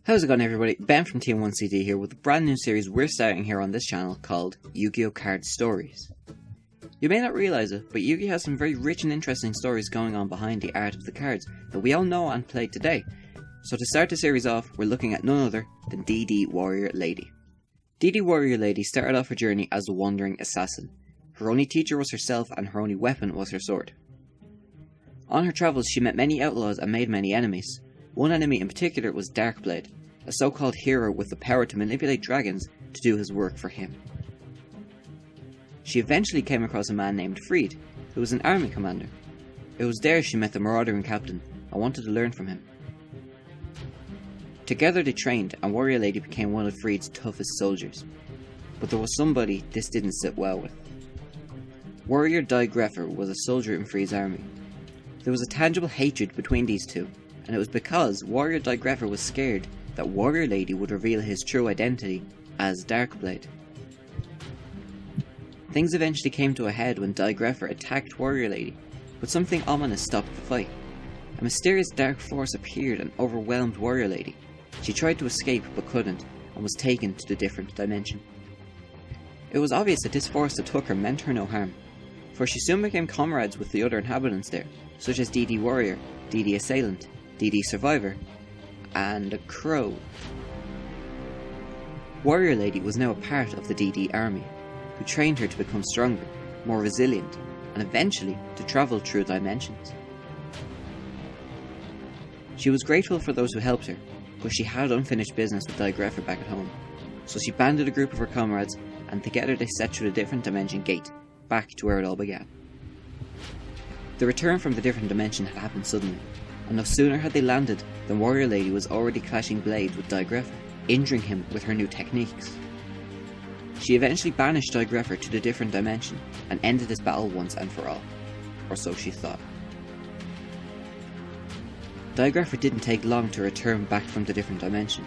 How's it going, everybody? Ben from Team 1CD here with a brand new series we're starting here on this channel called YuGiOh Card Stories. You may not realise it, but Yu-Gi has some very rich and interesting stories going on behind the art of the cards that we all know and play today. So to start the series off, we're looking at none other than DD Warrior Lady. DD Warrior Lady started off her journey as a wandering assassin. Her only teacher was herself and her only weapon was her sword. On her travels she met many outlaws and made many enemies. One enemy in particular was Darkblade, a so-called hero with the power to manipulate dragons to do his work for him. She eventually came across a man named Freed, who was an army commander. It was there she met the marauding captain and wanted to learn from him. Together they trained and Warrior Lady became one of Freed's toughest soldiers. But there was somebody this didn't sit well with. Warrior Greffer was a soldier in Freed's army. There was a tangible hatred between these two, and it was because Warrior Greffer was scared that Warrior Lady would reveal his true identity as Darkblade. Things eventually came to a head when Greffer attacked Warrior Lady, but something ominous stopped the fight. A mysterious dark force appeared and overwhelmed Warrior Lady. She tried to escape but couldn't, and was taken to the different dimension. It was obvious that this force that took her meant her no harm, for she soon became comrades with the other inhabitants there, such as DD Warrior, DD Assailant, DD Survivor, and a crow. Warrior Lady was now a part of the DD army, who trained her to become stronger, more resilient, and eventually to travel through dimensions. She was grateful for those who helped her, but she had unfinished business with Greffer back at home, so she banded a group of her comrades and together they set through the different dimension gate, back to where it all began. The return from the different dimension had happened suddenly, and no sooner had they landed than Warrior Lady was already clashing blades with Greffer, injuring him with her new techniques. She eventually banished Greffer to the different dimension and ended this battle once and for all, or so she thought. Greffer didn't take long to return back from the different dimension,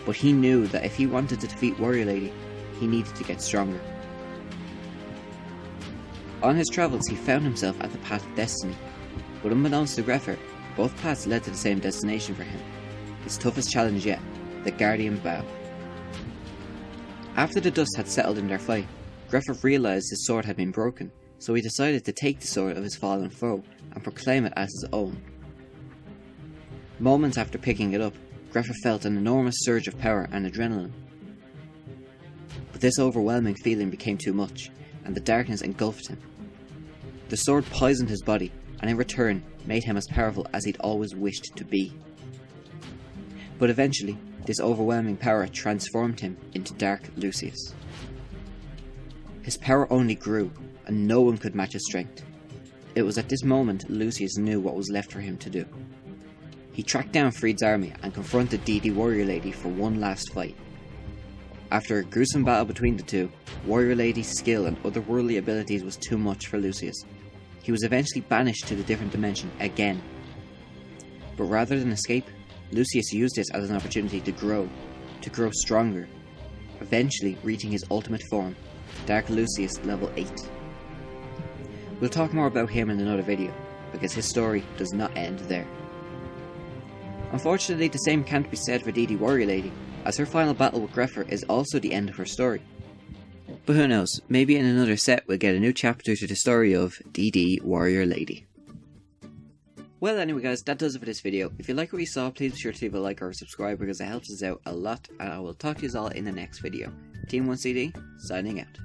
but he knew that if he wanted to defeat Warrior Lady, he needed to get stronger. On his travels he found himself at the path of destiny, but unbeknownst to Greffer, both paths led to the same destination for him, his toughest challenge yet, the Guardian Bow. After the dust had settled in their fight, Greffer realised his sword had been broken, so he decided to take the sword of his fallen foe and proclaim it as his own. Moments after picking it up, Greffer felt an enormous surge of power and adrenaline. But this overwhelming feeling became too much, and the darkness engulfed him. The sword poisoned his body, and in return made him as powerful as he'd always wished to be. But eventually, this overwhelming power transformed him into Dark Lucius. His power only grew, and no one could match his strength. It was at this moment Lucius knew what was left for him to do. He tracked down Freed's army and confronted DD Warrior Lady for one last fight. After a gruesome battle between the two, Warrior Lady's skill and otherworldly abilities was too much for Lucius. He was eventually banished to the different dimension again. But rather than escape, Lucius used this as an opportunity to grow stronger, eventually reaching his ultimate form, Dark Lucius level 8. We'll talk more about him in another video, because his story does not end there. Unfortunately, the same can't be said for DD Warrior Lady, as her final battle with Greffer is also the end of her story. But who knows, maybe in another set we'll get a new chapter to the story of DD Warrior Lady. Well anyway guys, that does it for this video. If you like what you saw, please be sure to leave a like or a subscribe because it helps us out a lot, and I will talk to you all in the next video. Team 1CD, signing out.